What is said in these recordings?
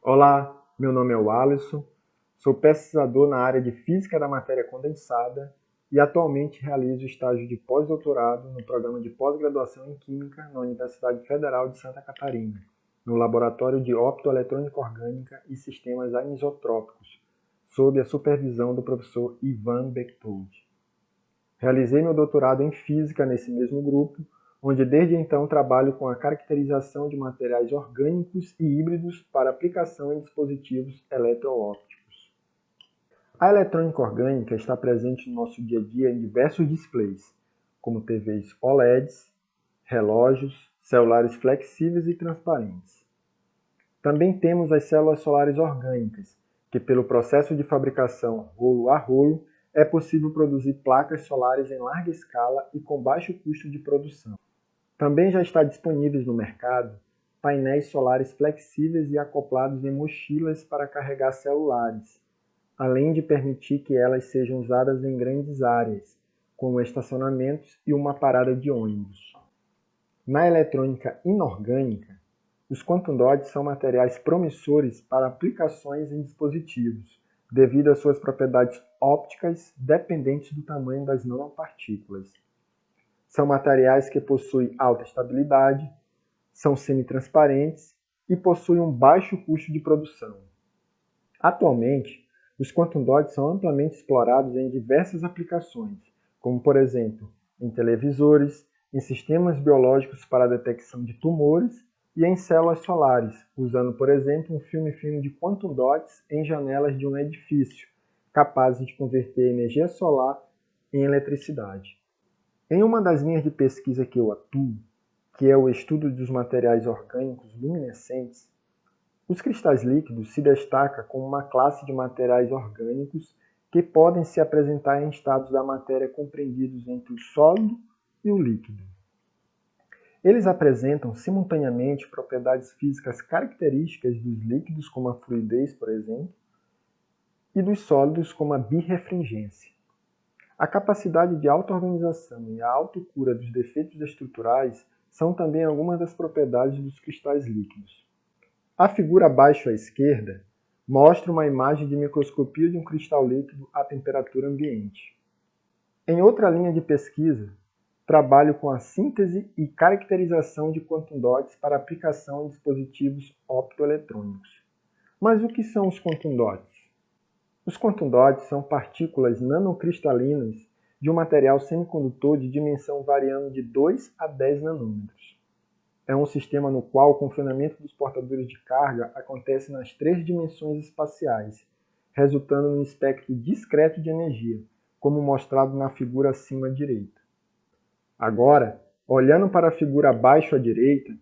Olá, meu nome é Alisson, sou pesquisador na área de Física da Matéria Condensada e atualmente realizo estágio de pós-doutorado no programa de pós-graduação em Química na Universidade Federal de Santa Catarina, no Laboratório de Optoeletrônica Orgânica e Sistemas Anisotrópicos, sob a supervisão do professor Ivan Bektold. Realizei meu doutorado em Física nesse mesmo grupo, onde desde então trabalho com a caracterização de materiais orgânicos e híbridos para aplicação em dispositivos eletroópticos. A eletrônica orgânica está presente no nosso dia a dia em diversos displays, como TVs OLEDs, relógios, celulares flexíveis e transparentes. Também temos as células solares orgânicas, que pelo processo de fabricação rolo a rolo, é possível produzir placas solares em larga escala e com baixo custo de produção. Também já está disponíveis no mercado painéis solares flexíveis e acoplados em mochilas para carregar celulares, além de permitir que elas sejam usadas em grandes áreas, como estacionamentos e uma parada de ônibus. Na eletrônica inorgânica, os quantum dots são materiais promissores para aplicações em dispositivos, devido às suas propriedades ópticas dependentes do tamanho das nanopartículas. São materiais que possuem alta estabilidade, são semitransparentes e possuem um baixo custo de produção. Atualmente, os quantum dots são amplamente explorados em diversas aplicações, como por exemplo, em televisores, em sistemas biológicos para a detecção de tumores e em células solares, usando por exemplo um filme fino de quantum dots em janelas de um edifício, capazes de converter energia solar em eletricidade. Em uma das linhas de pesquisa que eu atuo, que é o estudo dos materiais orgânicos luminescentes, os cristais líquidos se destacam como uma classe de materiais orgânicos que podem se apresentar em estados da matéria compreendidos entre o sólido e o líquido. Eles apresentam simultaneamente propriedades físicas características dos líquidos, como a fluidez, por exemplo, e dos sólidos, como a birrefringência. A capacidade de auto-organização e a autocura dos defeitos estruturais são também algumas das propriedades dos cristais líquidos. A figura abaixo à esquerda mostra uma imagem de microscopia de um cristal líquido à temperatura ambiente. Em outra linha de pesquisa, trabalho com a síntese e caracterização de quantum dots para aplicação em dispositivos optoeletrônicos. Mas o que são os quantum dots? Os quantum dots são partículas nanocristalinas de um material semicondutor de dimensão variando de 2 a 10 nanômetros. É um sistema no qual o confinamento dos portadores de carga acontece nas 3 dimensões espaciais, resultando num espectro discreto de energia, como mostrado na figura acima à direita. Agora, olhando para a figura abaixo à direita,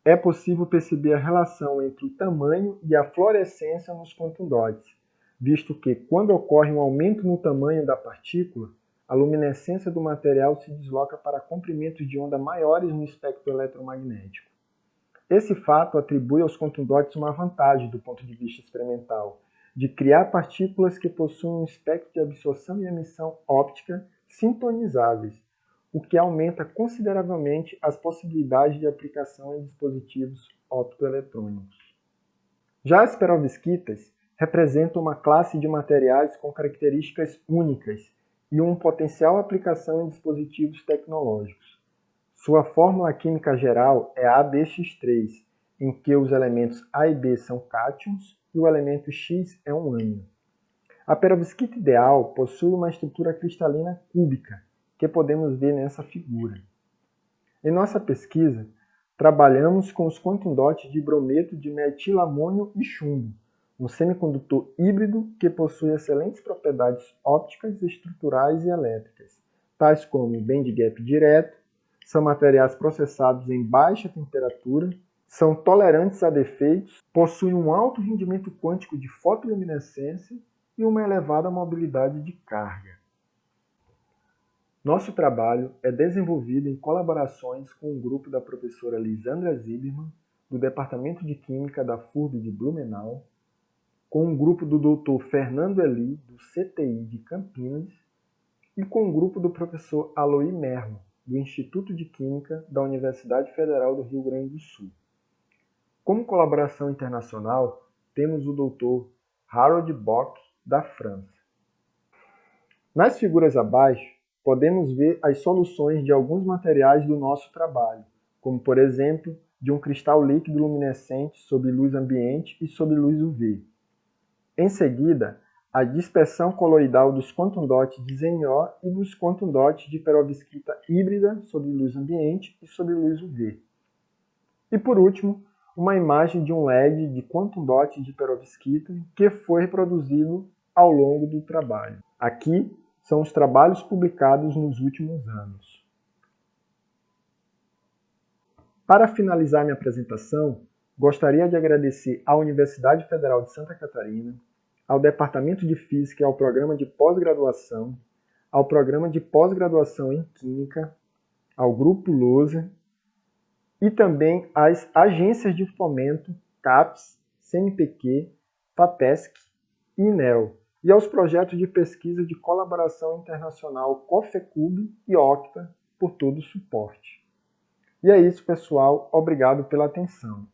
é possível perceber a relação entre o tamanho e a fluorescência nos quantum dots, visto que, quando ocorre um aumento no tamanho da partícula, a luminescência do material se desloca para comprimentos de onda maiores no espectro eletromagnético. Esse fato atribui aos quantum dots uma vantagem do ponto de vista experimental, de criar partículas que possuem um espectro de absorção e emissão óptica sintonizáveis, o que aumenta consideravelmente as possibilidades de aplicação em dispositivos optoeletrônicos. Já as perovskitas representam uma classe de materiais com características únicas e uma potencial aplicação em dispositivos tecnológicos. Sua fórmula química geral é ABX3, em que os elementos A e B são cátions e o elemento X é um ânion. A perovskita ideal possui uma estrutura cristalina cúbica, que podemos ver nessa figura. Em nossa pesquisa, trabalhamos com os quantum dots de brometo de metilamônio e chumbo, um semicondutor híbrido que possui excelentes propriedades ópticas, estruturais e elétricas, tais como band gap direto, são materiais processados em baixa temperatura, são tolerantes a defeitos, possuem um alto rendimento quântico de fotoluminescência e uma elevada mobilidade de carga. Nosso trabalho é desenvolvido em colaborações com o grupo da professora Lisandra Zimmermann, do Departamento de Química da FURB de Blumenau, com o grupo do Dr. Fernando Eli, do CTI de Campinas, e com o grupo do professor Aloy Merlo, do Instituto de Química da Universidade Federal do Rio Grande do Sul. Como colaboração internacional, temos o Dr. Harold Bock, da França. Nas figuras abaixo, podemos ver as soluções de alguns materiais do nosso trabalho, como, por exemplo, de um cristal líquido luminescente sob luz ambiente e sob luz UV. Em seguida, a dispersão coloidal dos quantum dots de ZNO e dos quantum dots de perovskita híbrida sob luz ambiente e sob luz UV. E por último, uma imagem de um LED de quantum dot de perovskita que foi reproduzido ao longo do trabalho. Aqui são os trabalhos publicados nos últimos anos. Para finalizar minha apresentação, gostaria de agradecer à Universidade Federal de Santa Catarina, ao Departamento de Física e ao Programa de Pós-Graduação, ao Programa de Pós-Graduação em Química, ao Grupo LOSA e também às agências de fomento CAPES, CNPq, FAPESC e INEL, e aos projetos de pesquisa de colaboração internacional COFECUB e OCTA por todo o suporte. E é isso, pessoal. Obrigado pela atenção.